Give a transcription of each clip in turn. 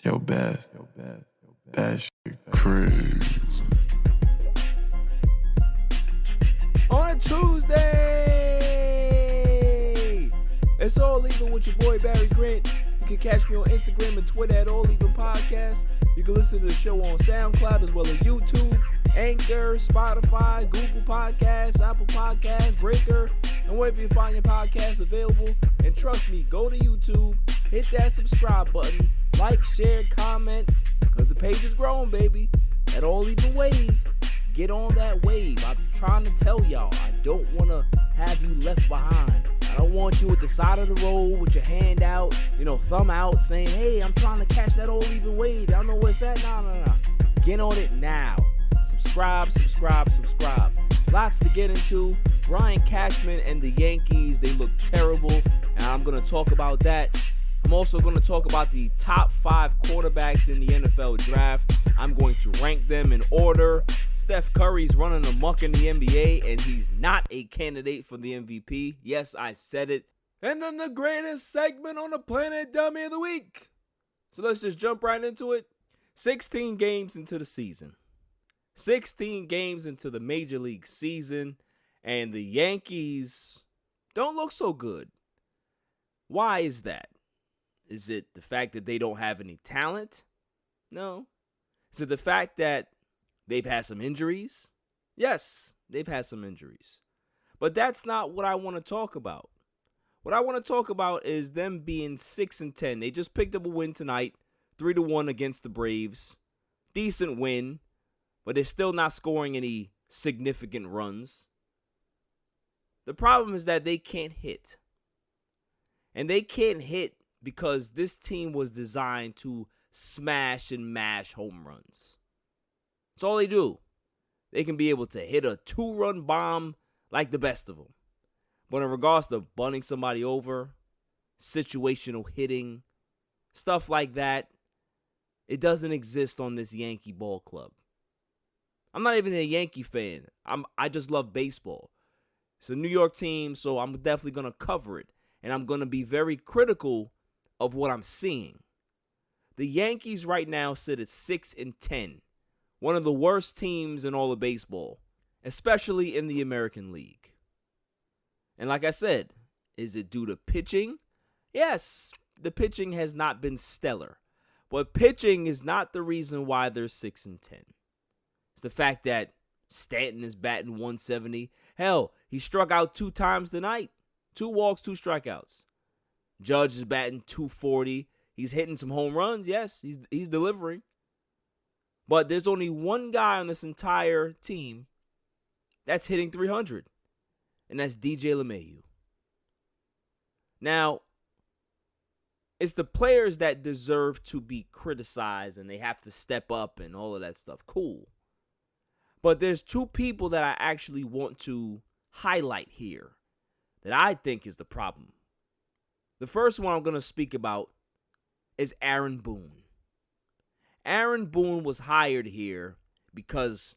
Yo, Beth. That shit crazy. On a Tuesday, it's All Even with your boy Barry Grant. You can catch me on Instagram and Twitter at All Even Podcast. You can listen to the show on SoundCloud as well as YouTube, Anchor, Spotify, Google Podcasts, Apple Podcasts, Breaker, and wherever you find your podcasts available. And trust me, go to YouTube, hit that subscribe button, like, share, comment, because the page is growing, baby. At All Even Wave. Get on that wave. I'm trying to tell y'all, I don't want to have you left behind. I don't want you at the side of the road with your hand out, thumb out, saying, hey, I'm trying to catch that All Even wave. I don't know where it's at. No. Get on it now. Subscribe. Lots to get into. Brian Cashman and the Yankees, they look terrible, and I'm going to talk about that. I'm also going to talk about the top 5 quarterbacks in the NFL draft. I'm going to rank them in order. Steph Curry's running amok in the NBA, and he's not a candidate for the MVP. Yes, I said it. And then the greatest segment on the planet, Dummy of the Week. So let's just jump right into it. 16 games into the season. 16 games into the Major League season, and the Yankees don't look so good. Why is that? Is it the fact that they don't have any talent? No. Is it the fact that they've had some injuries? Yes, they've had some injuries. But that's not what I want to talk about. What I want to talk about is them being 6-10. They just picked up a win tonight, 3-1 against the Braves. Decent win, but they're still not scoring any significant runs. The problem is that they can't hit. And they can't hit because this team was designed to smash and mash home runs. That's all they do. They can be able to hit a 2-run bomb like the best of them. But in regards to bunting somebody over, situational hitting, stuff like that, it doesn't exist on this Yankee ball club. I'm not even a Yankee fan. I just love baseball. It's a New York team, so I'm definitely going to cover it. And I'm going to be very critical of what I'm seeing. The Yankees right now sit at 6-10. One of the worst teams in all of baseball, especially in the American League. And like I said, is it due to pitching? Yes, the pitching has not been stellar. But pitching is not the reason why they're 6-10. It's the fact that Stanton is batting 170. Hell, he struck out 2 times tonight. 2 walks, 2 strikeouts. Judge is batting 240. He's hitting some home runs. Yes, he's delivering. But there's only one guy on this entire team that's hitting 300, and that's DJ LeMahieu. Now, it's the players that deserve to be criticized, and they have to step up and all of that stuff. Cool. But there's 2 people that I actually want to highlight here that I think is the problem. The first one I'm going to speak about is Aaron Boone. Aaron Boone was hired here because,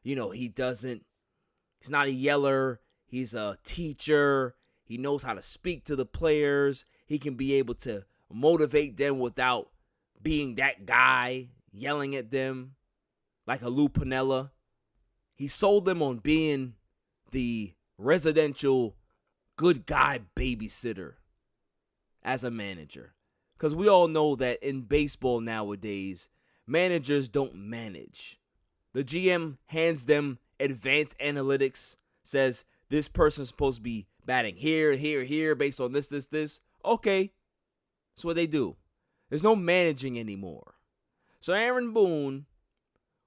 he's not a yeller. He's a teacher. He knows how to speak to the players. He can be able to motivate them without being that guy yelling at them like a Lou Piniella. He sold them on being the residential good guy babysitter as a manager. Because we all know that in baseball nowadays, managers don't manage. The GM hands them advanced analytics, says this person's supposed to be batting here, based on this. Okay, that's what they do. There's no managing anymore. So Aaron Boone,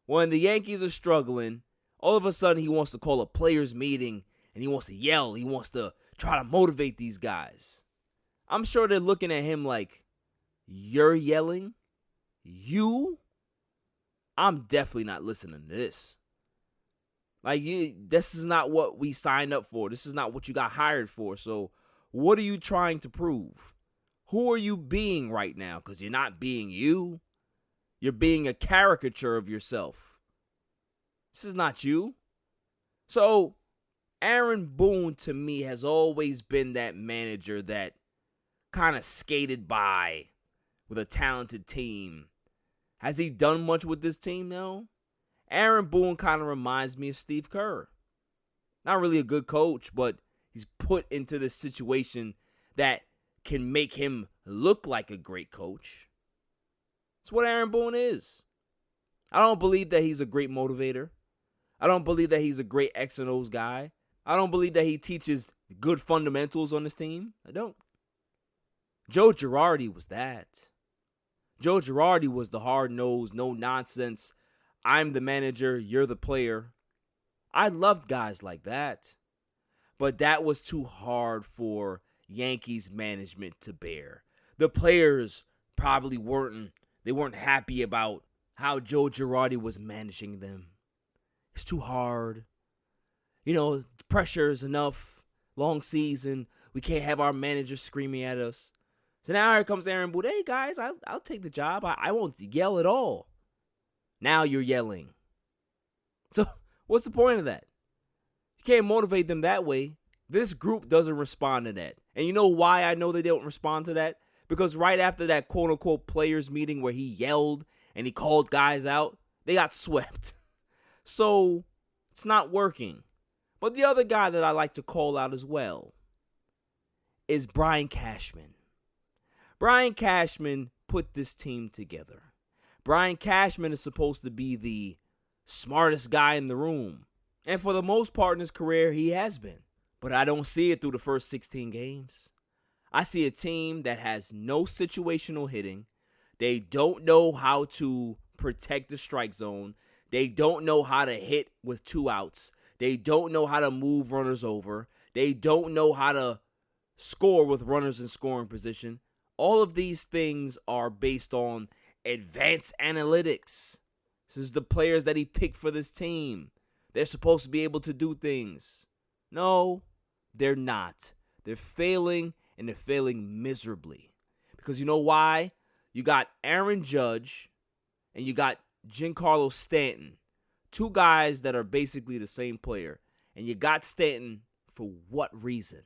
when the Yankees are struggling, all of a sudden he wants to call a players meeting and he wants to yell. He wants to try to motivate these guys. I'm sure they're looking at him like, you're yelling? You? I'm definitely not listening to this. This is not what we signed up for. This is not what you got hired for. So what are you trying to prove? Who are you being right now? Because you're not being you. You're being a caricature of yourself. This is not you. So Aaron Boone, to me, has always been that manager that kind of skated by with a talented team Has he done much with this team? No. Aaron Boone kind of reminds me of Steve Kerr. Not really a good coach, but he's put into this situation that can make him look like a great coach. It's what Aaron Boone is. I don't believe that he's a great motivator. I don't believe that he's a great X and O's guy. I don't believe that he teaches good fundamentals on this team. I don't. Joe Girardi was that. Joe Girardi was the hard-nosed, no-nonsense, I'm the manager, you're the player. I loved guys like that. But that was too hard for Yankees management to bear. The players probably weren't happy about how Joe Girardi was managing them. It's too hard. Pressure is enough. Long season. We can't have our manager screaming at us. So now here comes Aaron Boone. Hey, guys, I'll take the job. I won't yell at all. Now you're yelling. So what's the point of that? You can't motivate them that way. This group doesn't respond to that. And you know why I know they don't respond to that? Because right after that quote-unquote players meeting where he yelled and he called guys out, they got swept. So it's not working. But the other guy that I like to call out as well is Brian Cashman. Brian Cashman put this team together. Brian Cashman is supposed to be the smartest guy in the room. And for the most part in his career, he has been. But I don't see it through the first 16 games. I see a team that has no situational hitting. They don't know how to protect the strike zone. They don't know how to hit with 2 outs. They don't know how to move runners over. They don't know how to score with runners in scoring position. All of these things are based on advanced analytics. This is the players that he picked for this team. They're supposed to be able to do things. No, they're not. They're failing, and they're failing miserably. Because you know why? You got Aaron Judge, and you got Giancarlo Stanton. 2 guys that are basically the same player. And you got Stanton for what reason?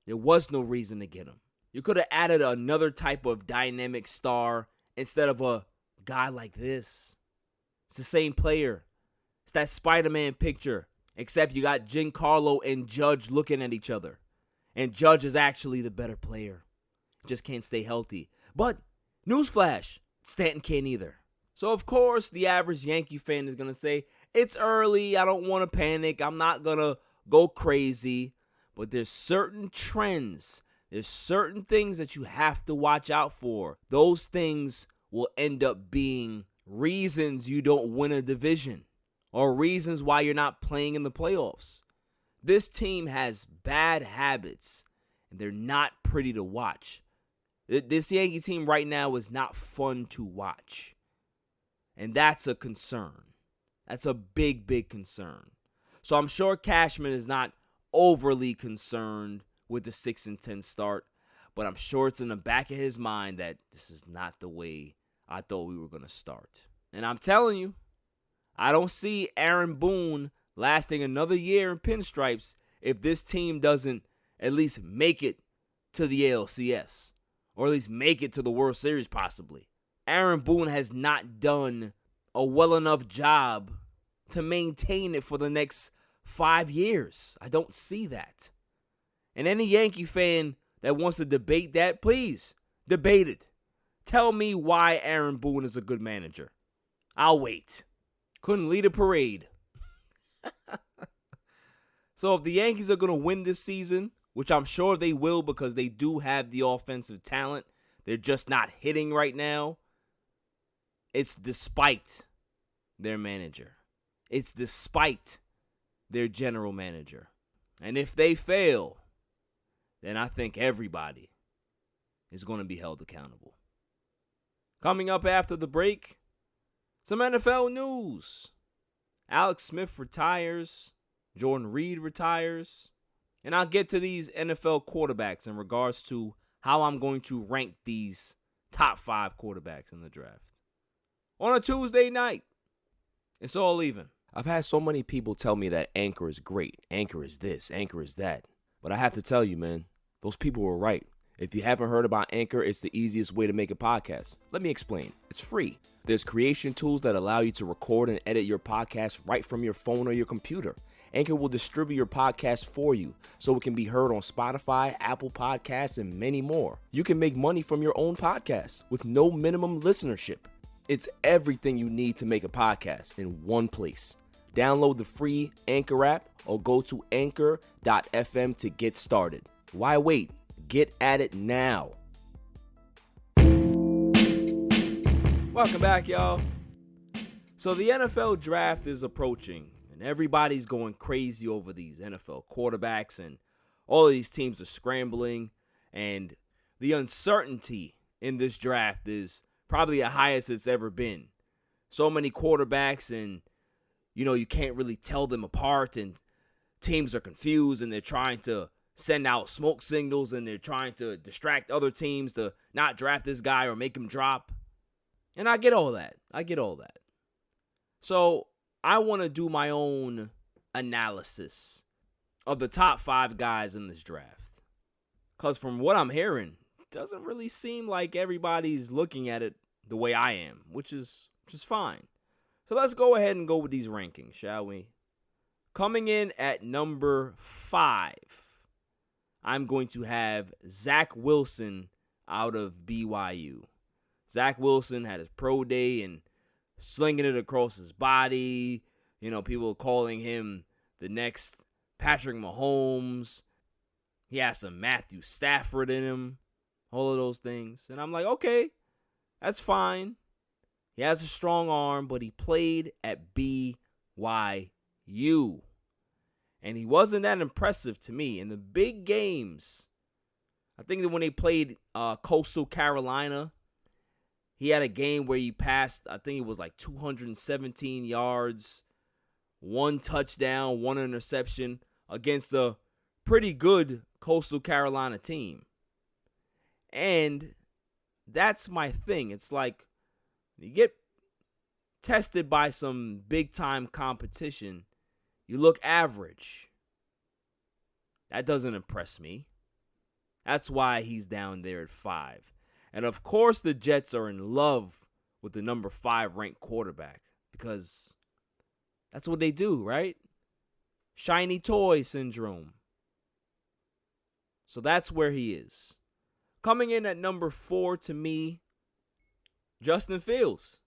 There was no reason to get him. You could have added another type of dynamic star instead of a guy like this. It's the same player. It's that Spider-Man picture, except you got Giancarlo and Judge looking at each other. And Judge is actually the better player. Just can't stay healthy. But, newsflash, Stanton can't either. So, of course, the average Yankee fan is going to say, it's early, I don't want to panic, I'm not going to go crazy. But there's certain trends. There's certain things that you have to watch out for. Those things will end up being reasons you don't win a division or reasons why you're not playing in the playoffs. This team has bad habits, and they're not pretty to watch. This Yankee team right now is not fun to watch, and that's a concern. That's a big, big concern. So I'm sure Cashman is not overly concerned with the 6-10 start, but I'm sure it's in the back of his mind that this is not the way I thought we were going to start. And I'm telling you, I don't see Aaron Boone lasting another year in pinstripes if this team doesn't at least make it to the ALCS, or at least make it to the World Series possibly. Aaron Boone has not done a well enough job to maintain it for the next 5 years. I don't see that. And any Yankee fan that wants to debate that, please, debate it. Tell me why Aaron Boone is a good manager. I'll wait. Couldn't lead a parade. So if the Yankees are going to win this season, which I'm sure they will because they do have the offensive talent, they're just not hitting right now, it's despite their manager. It's despite their general manager. And if they fail, then I think everybody is going to be held accountable. Coming up after the break, some NFL news. Alex Smith retires. Jordan Reed retires. And I'll get to these NFL quarterbacks in regards to how I'm going to rank these top 5 quarterbacks in the draft. On a Tuesday night, it's all even. I've had so many people tell me that Anchor is great. Anchor is this, Anchor is that. But I have to tell you, man, those people were right. If you haven't heard about Anchor, it's the easiest way to make a podcast. Let me explain. It's free. There's creation tools that allow you to record and edit your podcast right from your phone or your computer. Anchor will distribute your podcast for you so it can be heard on Spotify, Apple Podcasts, and many more. You can make money from your own podcast with no minimum listenership. It's everything you need to make a podcast in one place. Download the free Anchor app or go to anchor.fm to get started. Why wait? Get at it now. Welcome back, y'all. So the NFL draft is approaching, and everybody's going crazy over these NFL quarterbacks, and all of these teams are scrambling, and the uncertainty in this draft is probably the highest it's ever been. So many quarterbacks, and you can't really tell them apart, and teams are confused, and they're trying to send out smoke signals, and they're trying to distract other teams to not draft this guy or make him drop. And I get all that. So I want to do my own analysis of the top 5 guys in this draft. Because from what I'm hearing, it doesn't really seem like everybody's looking at it the way I am, which is fine. So let's go ahead and go with these rankings, shall we? Coming in at number 5, I'm going to have Zach Wilson out of BYU. Zach Wilson had his pro day and slinging it across his body. People calling him the next Patrick Mahomes. He has some Matthew Stafford in him. All of those things. And I'm like, okay, that's fine. He has a strong arm, but he played at BYU. And he wasn't that impressive to me. In the big games, I think that when they played Coastal Carolina, he had a game where he passed, I think it was like 217 yards, 1 touchdown, 1 interception against a pretty good Coastal Carolina team. And that's my thing. It's like you get tested by some big-time competition, you look average. That doesn't impress me. That's why he's down there at 5. And of course the Jets are in love with the number 5 ranked quarterback because that's what they do, right? Shiny toy syndrome. So that's where he is. Coming in at number 4 to me, Justin Fields.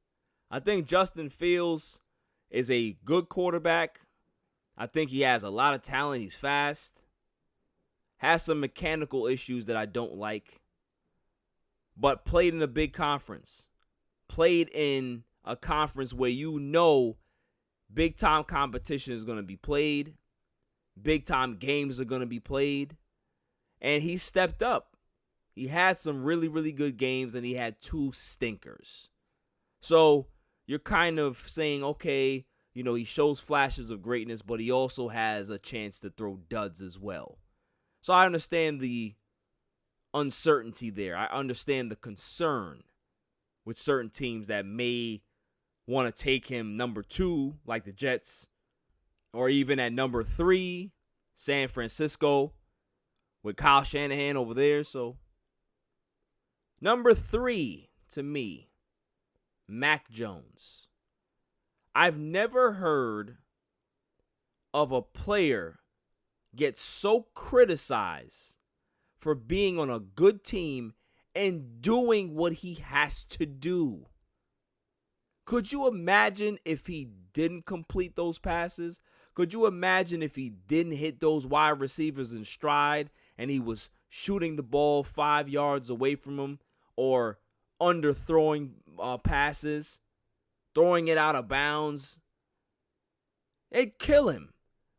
I think Justin Fields is a good quarterback. I think he has a lot of talent. He's fast. Has some mechanical issues that I don't like. But played in a big conference. Played in a conference where big-time competition is going to be played. Big-time games are going to be played. And he stepped up. He had some really, really good games, and he had 2 stinkers. So you're kind of saying, okay, he shows flashes of greatness, but he also has a chance to throw duds as well. So I understand the uncertainty there. I understand the concern with certain teams that may want to take him number 2, like the Jets, or even at number 3, San Francisco, with Kyle Shanahan over there. So number 3 to me, Mac Jones. I've never heard of a player get so criticized for being on a good team and doing what he has to do. Could you imagine if he didn't complete those passes? Could you imagine if he didn't hit those wide receivers in stride and he was shooting the ball 5 yards away from him or underthrowing passes, throwing it out of bounds? They'd kill him.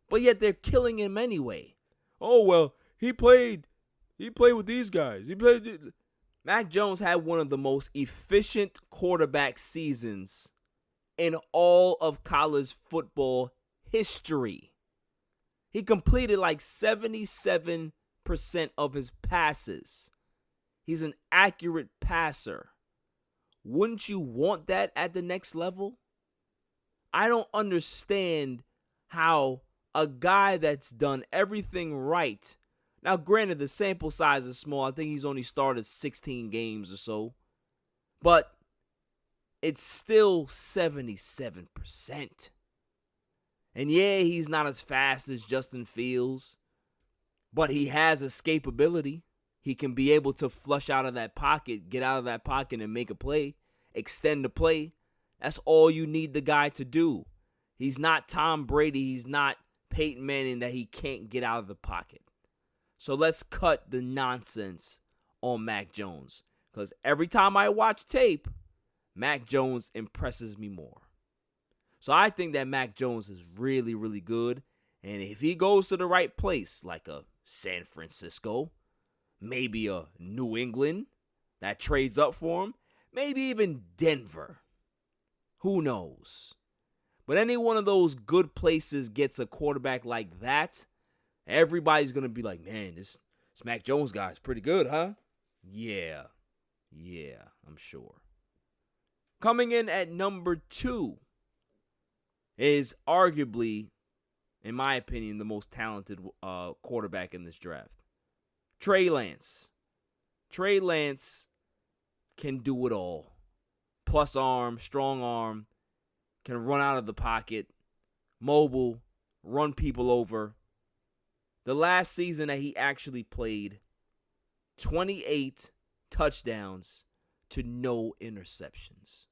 But yet they're killing him anyway. Oh, well, he played with these guys. Mac Jones had one of the most efficient quarterback seasons in all of college football history. He completed like 77% of his passes. He's an accurate passer. Wouldn't you want that at the next level? I don't understand how a guy that's done everything right, Now, granted, the sample size is small. I think he's only started 16 games or so. But it's still 77%. And yeah, he's not as fast as Justin Fields, but he has escapability. He can be able to flush out of that pocket, get out of that pocket and make a play, extend the play. That's all you need the guy to do. He's not Tom Brady. He's not Peyton Manning that he can't get out of the pocket. So let's cut the nonsense on Mac Jones. Because every time I watch tape, Mac Jones impresses me more. So I think that Mac Jones is really, really good. And if he goes to the right place, like a San Francisco, maybe a New England that trades up for him, maybe even Denver. Who knows? But any one of those good places gets a quarterback like that, everybody's going to be like, man, this Mac Jones guy is pretty good, huh? Yeah, I'm sure. Coming in at number 2 is arguably, in my opinion, the most talented quarterback in this draft. Trey Lance. Trey Lance can do it all. Plus arm, strong arm, can run out of the pocket, mobile, run people over. The last season that he actually played, 28 touchdowns to no interceptions.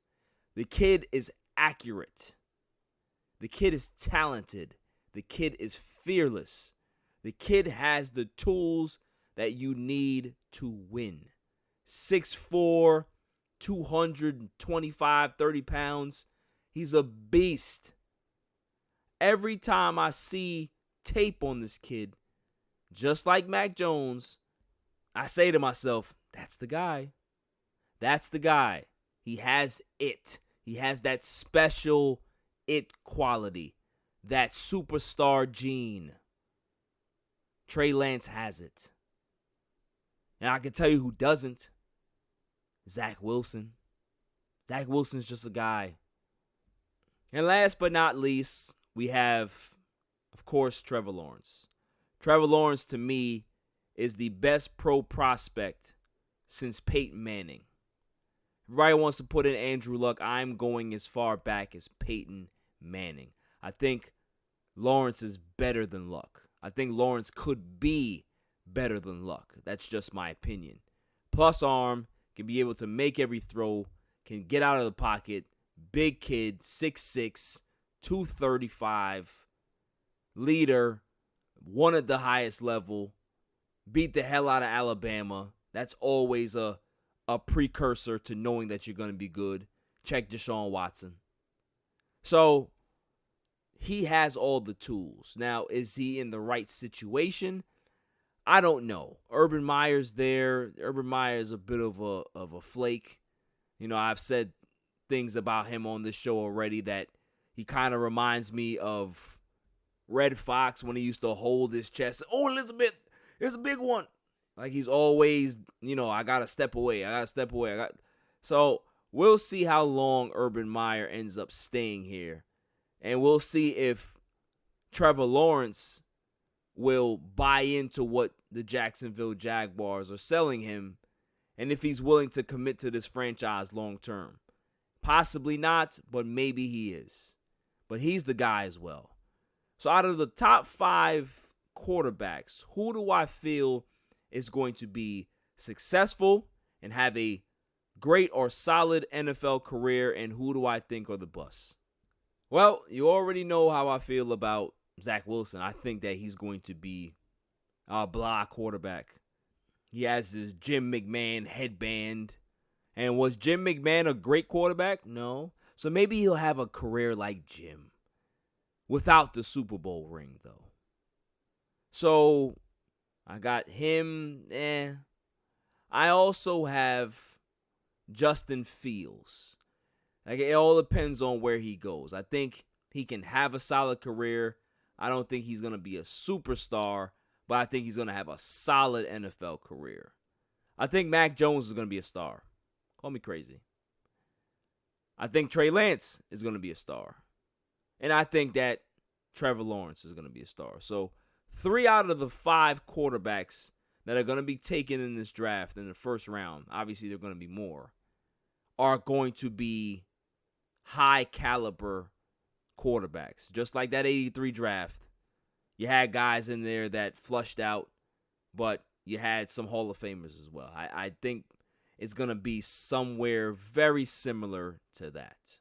The kid is accurate. The kid is talented. The kid is fearless. The kid has the tools that you need to win. 6'4", 225, 30 pounds. He's a beast. Every time I see tape on this kid, just like Mac Jones, I say to myself, that's the guy. That's the guy. He has it. He has that special it quality, that superstar gene. Trey Lance has it. And I can tell you who doesn't. Zach Wilson. Zach Wilson's just a guy. And last but not least, we have, of course, Trevor Lawrence. Trevor Lawrence, to me, is the best pro prospect since Peyton Manning. Everybody wants to put in Andrew Luck. I'm going as far back as Peyton Manning. I think Lawrence is better than Luck. I think Lawrence could be better than Luck. That's just my opinion. Plus arm, can be able to make every throw, can get out of the pocket. Big kid, 6'6", 235, leader, won at the highest level, beat the hell out of Alabama. That's always a precursor to knowing that you're going to be good. Check Deshaun Watson. So he has all the tools. Now, is he in the right situation? I don't know. Urban Meyer's there. Urban Meyer's a bit of a flake. You know, I've said things about him on this show already that he kind of reminds me of Red Fox when he used to hold his chest. Oh, Elizabeth, it's a big one. Like he's always, I got to step away. So we'll see how long Urban Meyer ends up staying here. And we'll see if Trevor Lawrence will buy into what the Jacksonville Jaguars are selling him and if he's willing to commit to this franchise long term. Possibly not, but maybe he is. But he's the guy as well. So out of the top 5 quarterbacks, who do I feel is going to be successful and have a great or solid NFL career, and who do I think are the busts? Well, you already know how I feel about Zach Wilson. I think that he's going to be a blah quarterback. He has his Jim McMahon headband. And was Jim McMahon a great quarterback? No. So maybe he'll have a career like Jim. Without the Super Bowl ring, though. So I got him. I also have Justin Fields. Like, it all depends on where he goes. I think he can have a solid career. I don't think he's going to be a superstar, but I think he's going to have a solid NFL career. I think Mac Jones is going to be a star. Call me crazy. I think Trey Lance is going to be a star. And I think that Trevor Lawrence is going to be a star. So 3 out of the 5 quarterbacks that are going to be taken in this draft in the first round, obviously there are going to be more, are going to be high caliber quarterbacks. Just like that 83 draft, you had guys in there that flushed out, but you had some Hall of Famers as well. I think it's going to be somewhere very similar to that.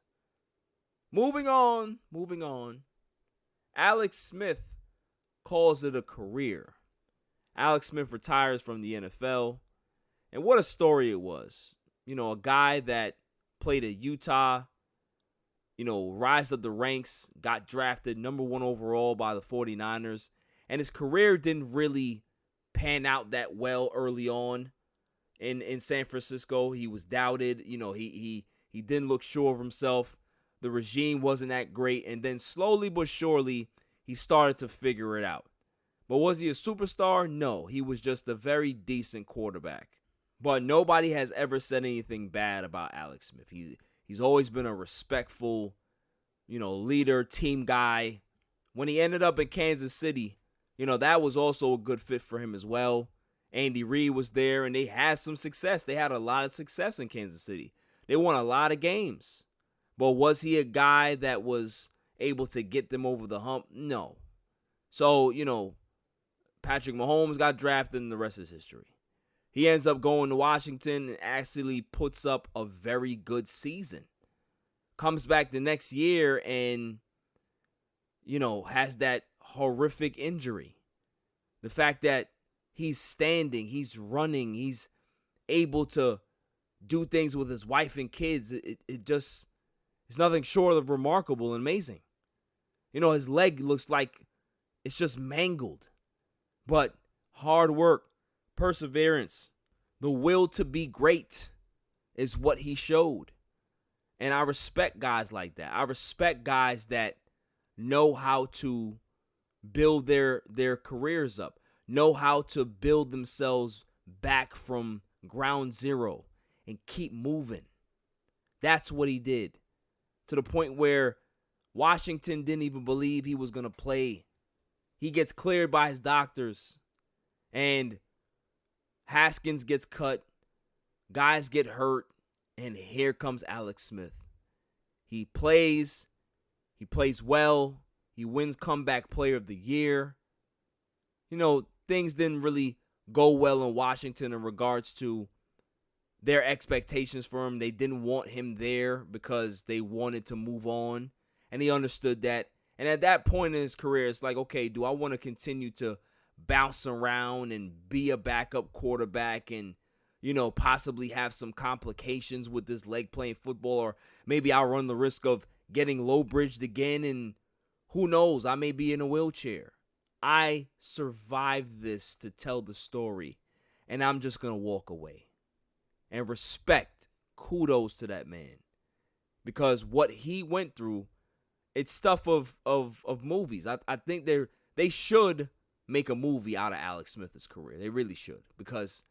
Moving on. Alex Smith calls it a career. Alex Smith retires from the NFL. And what a story it was. A guy that played at Utah, rise up the ranks, got drafted number 1 overall by the 49ers. And his career didn't really pan out that well early on in San Francisco. He was doubted. He didn't look sure of himself. The regime wasn't that great. And then slowly but surely, he started to figure it out. But was he a superstar? No, he was just a very decent quarterback. But nobody has ever said anything bad about Alex Smith. He's always been a respectful, leader, team guy. When he ended up in Kansas City, that was also a good fit for him as well. Andy Reid was there, and they had some success. They had a lot of success in Kansas City. They won a lot of games. But was he a guy that was able to get them over the hump? No. So, Patrick Mahomes got drafted, and the rest is history. He ends up going to Washington and actually puts up a very good season. Comes back the next year and, has that horrific injury. The fact that he's standing, he's running, he's able to do things with his wife and kids. It just, it's nothing short of remarkable and amazing. His leg looks like it's just mangled. But hard work, perseverance, the will to be great is what he showed. And I respect guys like that. I respect guys that know how to build their careers up, know how to build themselves back from ground zero and keep moving. That's what he did. To the point where Washington didn't even believe he was going to play. He gets cleared by his doctors, and Haskins gets cut, guys get hurt, and here comes Alex Smith. He plays well, he wins comeback player of the year. Things didn't really go well in Washington in regards to their expectations for him. They didn't want him there because they wanted to move on, and he understood that. And at that point in his career, it's like, okay, do I want to continue to bounce around and be a backup quarterback and, possibly have some complications with this leg playing football, or maybe I'll run the risk of getting low bridged again, and who knows, I may be in a wheelchair. I survived this to tell the story, and I'm just going to walk away. And respect, kudos to that man. Because what he went through, it's stuff of movies. I think they should make a movie out of Alex Smith's career. They really should, because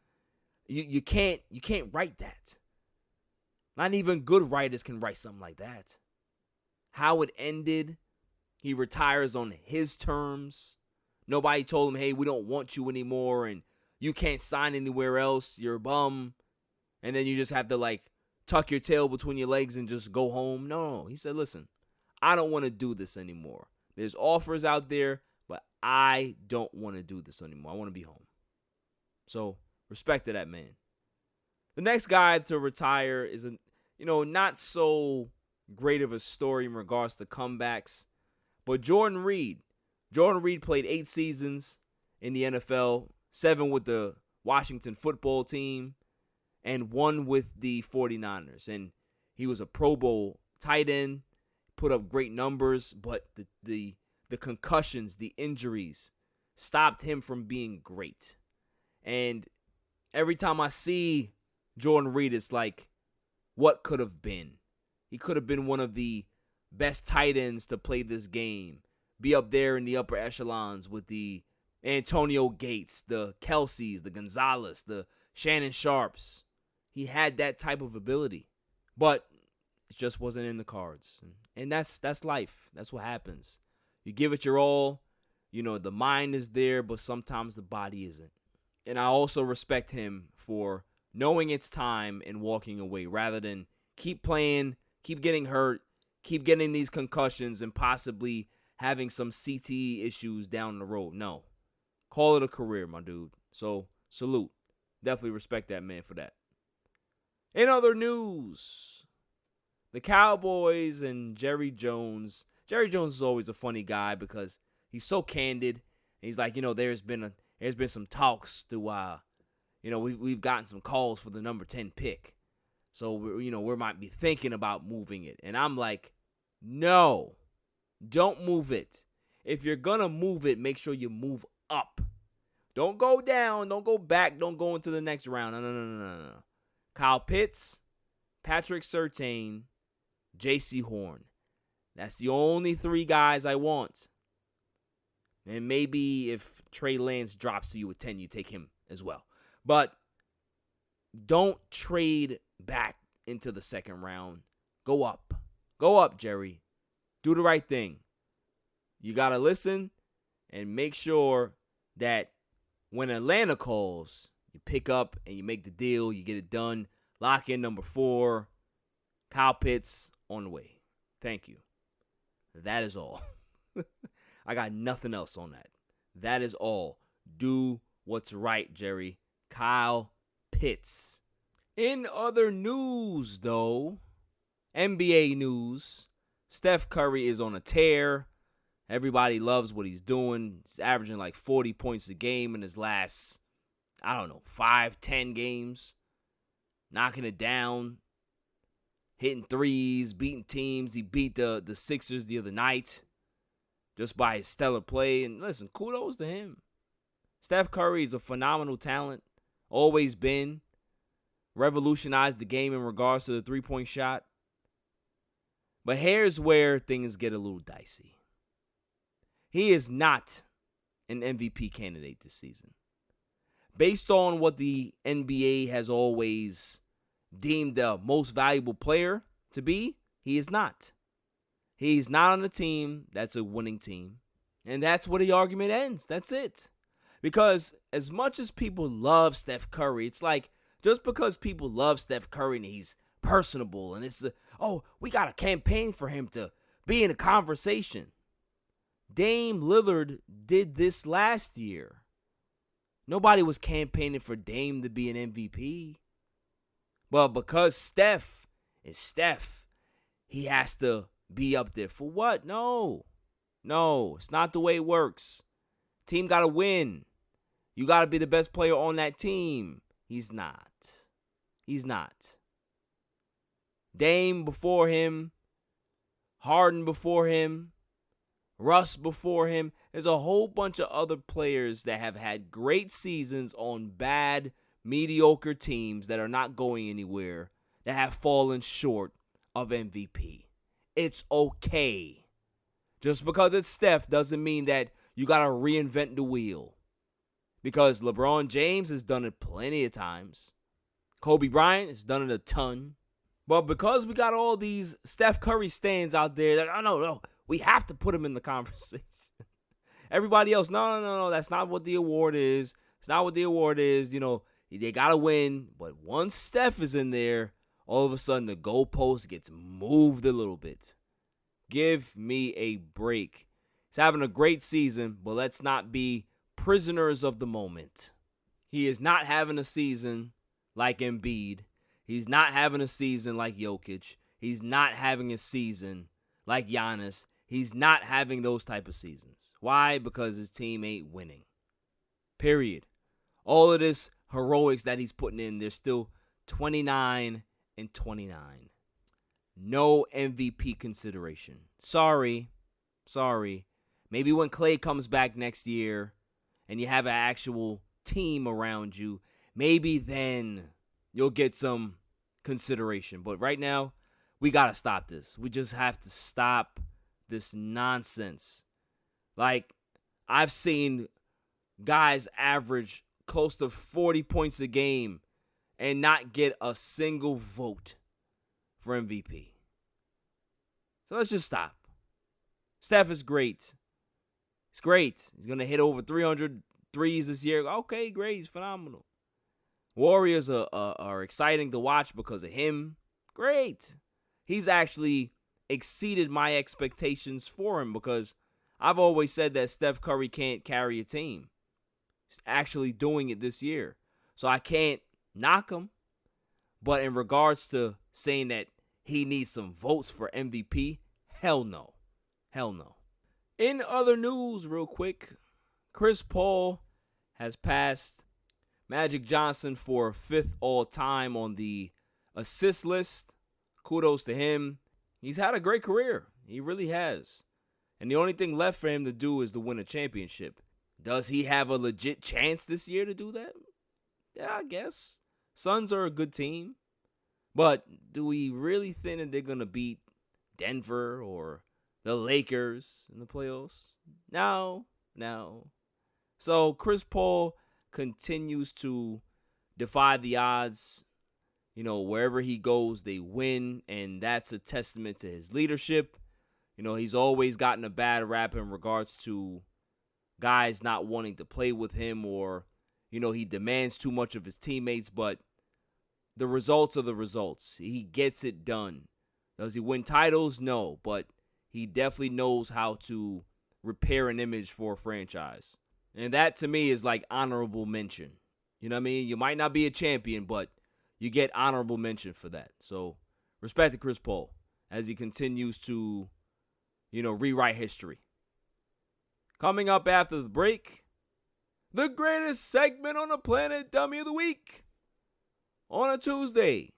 you can't write that. Not even good writers can write something like that. How it ended, he retires on his terms. Nobody told him, hey, we don't want you anymore, and you can't sign anywhere else. You're a bum. And then you just have to tuck your tail between your legs and just go home. No. He said, listen, I don't want to do this anymore. There's offers out there, but I don't want to do this anymore. I want to be home. So respect to that man. The next guy to retire is not so great of a story in regards to comebacks, but Jordan Reed. Jordan Reed played 8 seasons in the NFL, 7 with the Washington football team, and 1 with the 49ers. And he was a Pro Bowl tight end, put up great numbers, but the concussions, the injuries stopped him from being great. And every time I see Jordan Reed, it's like, what could have been? He could have been one of the best tight ends to play this game, be up there in the upper echelons with the Antonio Gates, the Kelce's, the Gonzalez, the Shannon Sharps. He had that type of ability, but it just wasn't in the cards. And that's life. That's what happens. You give it your all. The mind is there, but sometimes the body isn't. And I also respect him for knowing it's time and walking away rather than keep playing, keep getting hurt, keep getting these concussions, and possibly having some CTE issues down the road. No. Call it a career, my dude. So, salute. Definitely respect that man for that. In other news, the Cowboys and Jerry Jones. Jerry Jones is always a funny guy because he's so candid. And he's like, there's been some talks to, we've gotten some calls for the number 10 pick. So, we might be thinking about moving it. And I'm like, no, don't move it. If you're going to move it, make sure you move up. Don't go down. Don't go back. Don't go into the next round. No. Kyle Pitts, Patrick Surtain, J.C. Horn. That's the only 3 guys I want. And maybe if Trey Lance drops to you at 10, you take him as well. But don't trade back into the second round. Go up. Go up, Jerry. Do the right thing. You got to listen and make sure that when Atlanta calls, you pick up and you make the deal. You get it done. Lock in number 4. Kyle Pitts on the way. Thank you. That is all. I got nothing else on that. That is all. Do what's right, Jerry. Kyle Pitts. In other news, though, NBA news, Steph Curry is on a tear. Everybody loves what he's doing. He's averaging like 40 points a game in his last, 5-10 games. Knocking it down. Hitting threes, beating teams. He beat the Sixers the other night just by his stellar play. And listen, kudos to him. Steph Curry is a phenomenal talent. Always been. Revolutionized the game in regards to the three-point shot. But here's where things get a little dicey. He is not an MVP candidate this season. Based on what the NBA has always deemed the most valuable player to be, he is not. He's not on a team that's a winning team. And that's where the argument ends. That's it. Because as much as people love Steph Curry, it's like just because people love Steph Curry and he's personable and it's, we got a campaign for him to be in a conversation. Dame Lillard did this last year. Nobody was campaigning for Dame to be an MVP. Well, because Steph is Steph, he has to be up there. For what? No, it's not the way it works. Team got to win. You got to be the best player on that team. He's not. Dame before him, Harden before him, Russ before him. There's a whole bunch of other players that have had great seasons on bad, mediocre teams that are not going anywhere, that have fallen short of MVP. It's okay. Just because it's Steph doesn't mean that you got to reinvent the wheel. Because LeBron James has done it plenty of times. Kobe Bryant has done it a ton. But because we got all these Steph Curry stands out there, that, no, we have to put him in the conversation. Everybody else, no, that's not what the award is. It's not what the award is. They got to win. But once Steph is in there, all of a sudden the goalpost gets moved a little bit. Give me a break. He's having a great season, but let's not be prisoners of the moment. He is not having a season like Embiid. He's not having a season like Jokic. He's not having a season like Giannis. He's not having those type of seasons. Why? Because his team ain't winning. Period. All of this heroics that he's putting in, they're still 29-29. No MVP consideration. Sorry. Maybe when Klay comes back next year and you have an actual team around you, maybe then you'll get some consideration. But right now, we got to stop this. We just have to stop this nonsense. Like, I've seen guys average close to 40 points a game and not get a single vote for MVP. So let's just stop. Steph is great. He's great. He's going to hit over 300 threes this year. Okay, great. He's phenomenal. Warriors are exciting to watch because of him. Great. He's actually exceeded my expectations for him because I've always said that Steph Curry can't carry a team. He's actually doing it this year. So I can't knock him. But in regards to saying that he needs some votes for MVP, hell no. Hell no. In other news, real quick, Chris Paul has passed Magic Johnson for 5th all-time on the assist list. Kudos to him. He's had a great career. He really has. And the only thing left for him to do is to win a championship. Does he have a legit chance this year to do that? Yeah, I guess. Suns are a good team. But do we really think that they're going to beat Denver or the Lakers in the playoffs? No. So Chris Paul continues to defy the odds. You know, wherever he goes, they win. And that's a testament to his leadership. You know, he's always gotten a bad rap in regards to guys not wanting to play with him or, you know, he demands too much of his teammates. But the results are the results. He gets it done. Does he win titles? No. But he definitely knows how to repair an image for a franchise. And that, to me, is like honorable mention. You know what I mean? You might not be a champion, but you get honorable mention for that. So, respect to Chris Paul as he continues to, you know, rewrite history. Coming up after the break, the greatest segment on the planet, Dummy of the Week. On a Tuesday.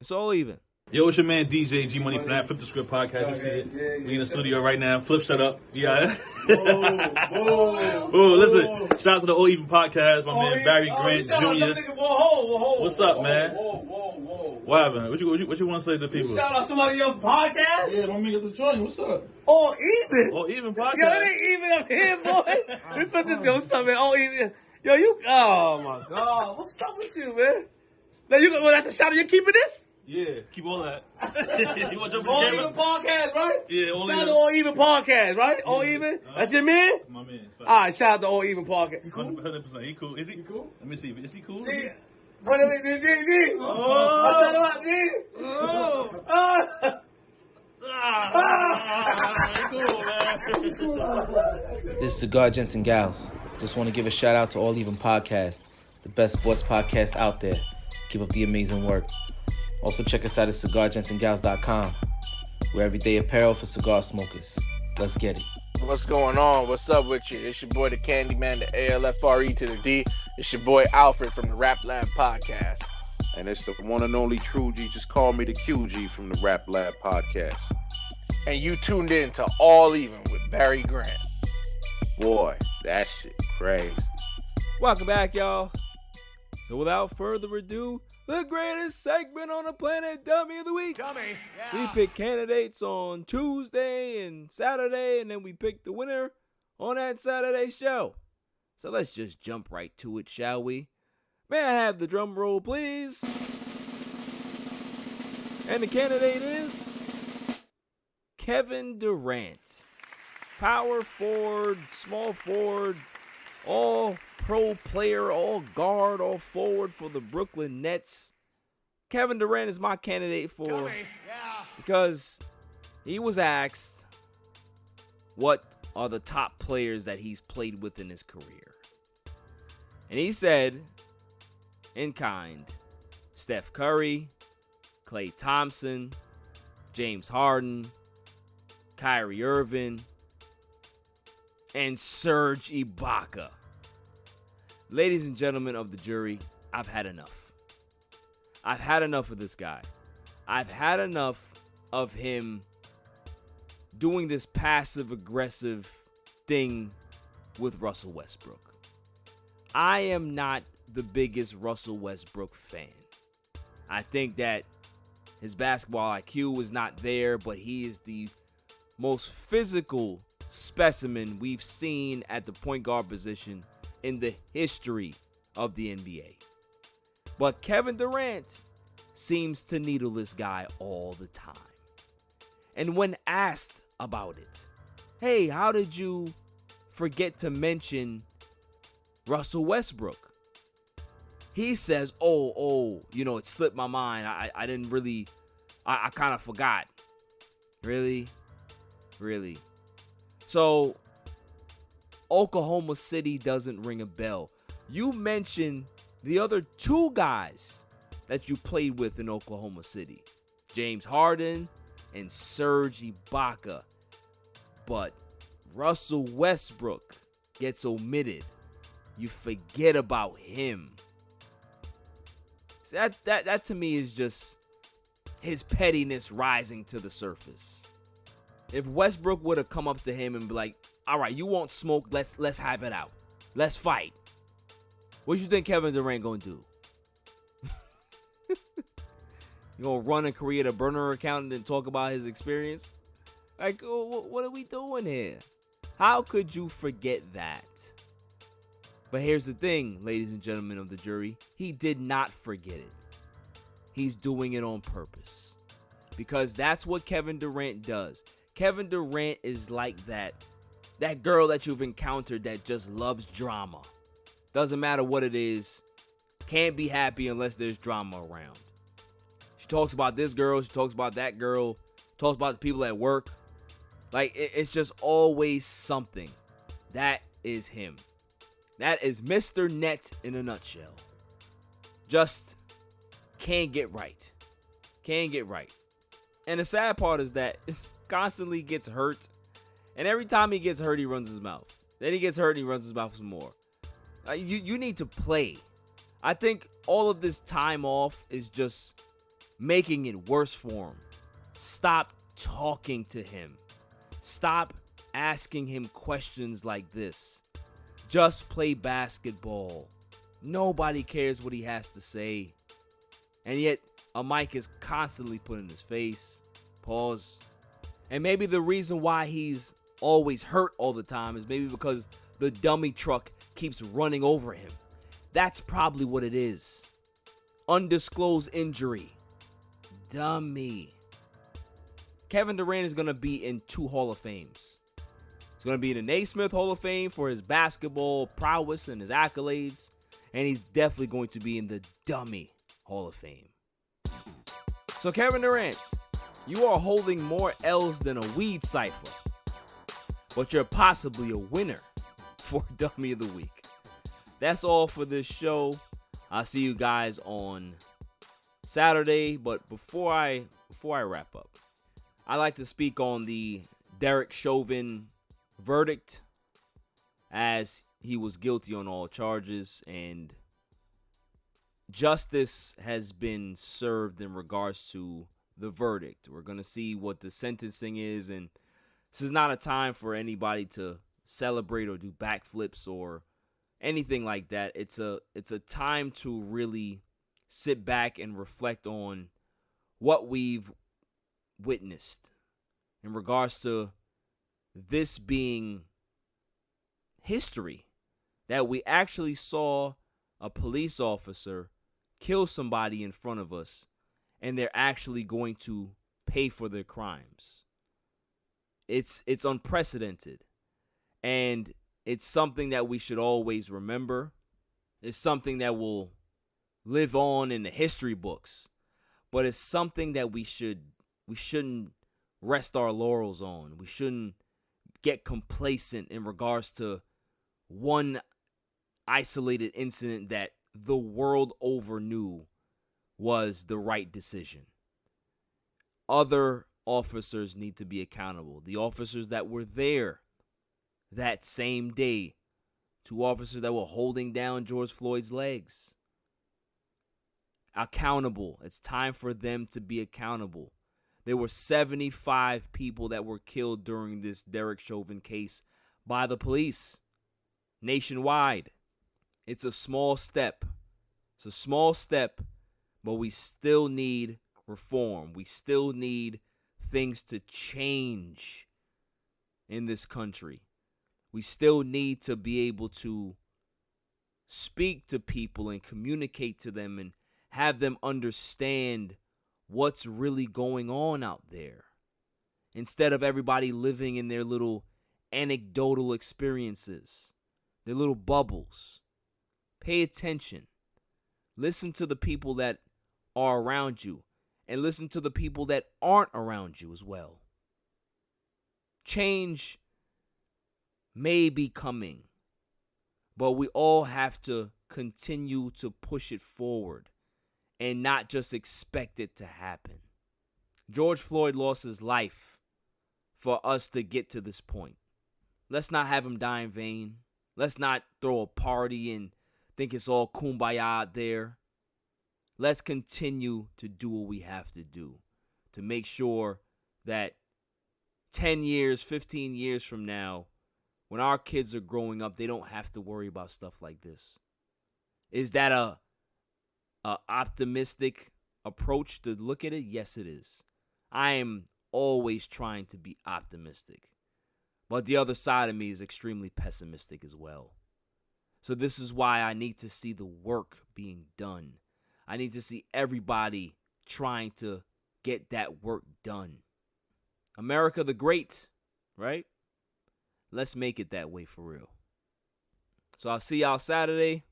It's all even. Yo, it's your man DJ G Money from that Flip the Script podcast. You see it? We in the studio right now. Flip, shut up. Yeah. Oh, listen. Shout out to the All Even podcast. My man Barry Grant Jr. What's up, man? What happened? What you want to say to the people? Shout out somebody else's podcast. Yeah, my nigga the joint. What's up? All Even. All Even podcast. Yo, it ain't even up here, boy. We put this. What's up, man? All Even. Yo, you. Oh my God. What's up with you, man? Now you. Well, that's a shout out. You keeping this? Yeah, keep all that. You want to jump All in the Even camera? podcast, right? Yeah, All Shout out Even. to All Even podcast, right? All Yeah. Even. That's your man. My man. All right, shout out to All Even podcast. 100%. He cool. Is he cool? Let me see. Is he cool? D. What is it, D? Oh. What's that about, D? Cool, man. This is Cigar Gents and Gals. Just want to give a shout out to All Even Podcast, the best sports podcast out there. Keep up the amazing work. Also check us out at cigargentsandgals.com. We're everyday apparel for cigar smokers. Let's get it. What's going on? What's up with you? It's your boy the Candyman, the ALFRE to the D. It's your boy Alfred from the Rap Lab podcast. And it's the one and only True G. Just call me the QG from the Rap Lab podcast. And you tuned in to All Even with Barry Grant. Boy, that shit crazy. Welcome back, y'all. So without further ado, the greatest segment on the planet, Dummy of the Week. Dummy, yeah. We pick candidates on Tuesday and Saturday, and then we pick the winner on that Saturday show. So let's just jump right to it, shall we? May I have the drum roll, please? And the candidate is Kevin Durant. Power forward, small forward, all pro player, all guard, all forward for the Brooklyn Nets. Kevin Durant is my candidate for Dummy, yeah. because he was asked what are the top players that he's played with in his career. And he said, in kind, Steph Curry, Klay Thompson, James Harden, Kyrie Irving, and Serge Ibaka. Ladies and gentlemen of the jury, I've had enough. I've had enough of this guy. I've had enough of him doing this passive-aggressive thing with Russell Westbrook. I am not the biggest Russell Westbrook fan. I think that his basketball IQ is not there, but he is the most physical specimen we've seen at the point guard position in the history of the NBA. But Kevin Durant seems to needle this guy all the time. And when asked about it, hey, how did you forget to mention Russell Westbrook. He says, it slipped my mind. I didn't really, I kind of forgot. Really? So, Oklahoma City doesn't ring a bell. You mentioned the other two guys that you played with in Oklahoma City. James Harden and Serge Ibaka. But Russell Westbrook gets omitted. You forget about him. So that to me is just his pettiness rising to the surface. If Westbrook would have come up to him and be like, all right, you want smoke, let's have it out. Let's fight. What you think Kevin Durant gonna do? You gonna run and create a burner account and then talk about his experience? Like, what are we doing here? How could you forget that? But here's the thing, ladies and gentlemen of the jury. He did not forget it. He's doing it on purpose. Because that's what Kevin Durant does. Kevin Durant is like that girl that you've encountered that just loves drama. Doesn't matter what it is. Can't be happy unless there's drama around. She talks about this girl. She talks about that girl. Talks about the people at work. Like, it's just always something. That is him. That is Mr. Net in a nutshell. Just can't get right. Can't get right. And the sad part is that he constantly gets hurt. And every time he gets hurt, he runs his mouth. Then he gets hurt and he runs his mouth some more. You need to play. I think all of this time off is just making it worse for him. Stop talking to him. Stop asking him questions like this. Just play basketball. Nobody cares what he has to say. And yet, a mic is constantly put in his face. Pause. And maybe the reason why he's always hurt all the time is maybe because the dummy truck keeps running over him. That's probably what it is. Undisclosed injury. Dummy. Kevin Durant is going to be in 2 Hall of Fames. He's going to be in the Naismith Hall of Fame for his basketball prowess and his accolades. And he's definitely going to be in the Dummy Hall of Fame. So Kevin Durant, you are holding more L's than a weed cipher. But you're possibly a winner for Dummy of the Week. That's all for this show. I'll see you guys on Saturday. But before I wrap up, I'd like to speak on the Derek Chauvin verdict, as he was guilty on all charges, and justice has been served in regards to the verdict. We're going to see what the sentencing is, and this is not a time for anybody to celebrate or do backflips or anything like that. It's a time to really sit back and reflect on what we've witnessed in regards to this being history, that we actually saw a police officer kill somebody in front of us, and they're actually going to pay for their crimes. It's unprecedented, and it's something that we should always remember. It's something that will live on in the history books, but it's something that we shouldn't rest our laurels on. We shouldn't get complacent in regards to one isolated incident that the world over knew was the right decision. Other officers need to be accountable. The officers that were there that same day, 2 officers that were holding down George Floyd's legs, accountable. It's time for them to be accountable. There were 75 people that were killed during this Derek Chauvin case by the police nationwide. It's a small step. It's a small step, but we still need reform. We still need things to change in this country. We still need to be able to speak to people and communicate to them and have them understand what's really going on out there, instead of everybody living in their little anecdotal experiences. They're little bubbles. Pay attention. Listen to the people that are around you, and listen to the people that aren't around you as well. Change may be coming, but we all have to continue to push it forward and not just expect it to happen. George Floyd lost his life for us to get to this point. Let's not have him die in vain. Let's not throw a party and think it's all kumbaya out there. Let's continue to do what we have to do to make sure that 10 years, 15 years from now, when our kids are growing up, they don't have to worry about stuff like this. Is that a optimistic approach to look at it? Yes, it is. I am always trying to be optimistic. But the other side of me is extremely pessimistic as well. So this is why I need to see the work being done. I need to see everybody trying to get that work done. America the Great, right? Let's make it that way for real. So I'll see y'all Saturday.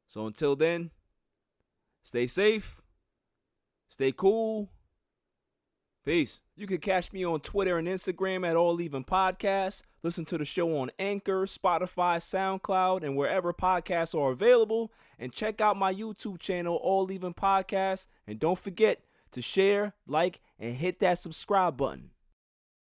So until then, stay safe, stay cool. Peace. You can catch me on Twitter and Instagram at All Even Podcasts. Listen to the show on Anchor, Spotify, SoundCloud, and wherever podcasts are available. And check out my YouTube channel, All Even Podcasts. And don't forget to share, like, and hit that subscribe button.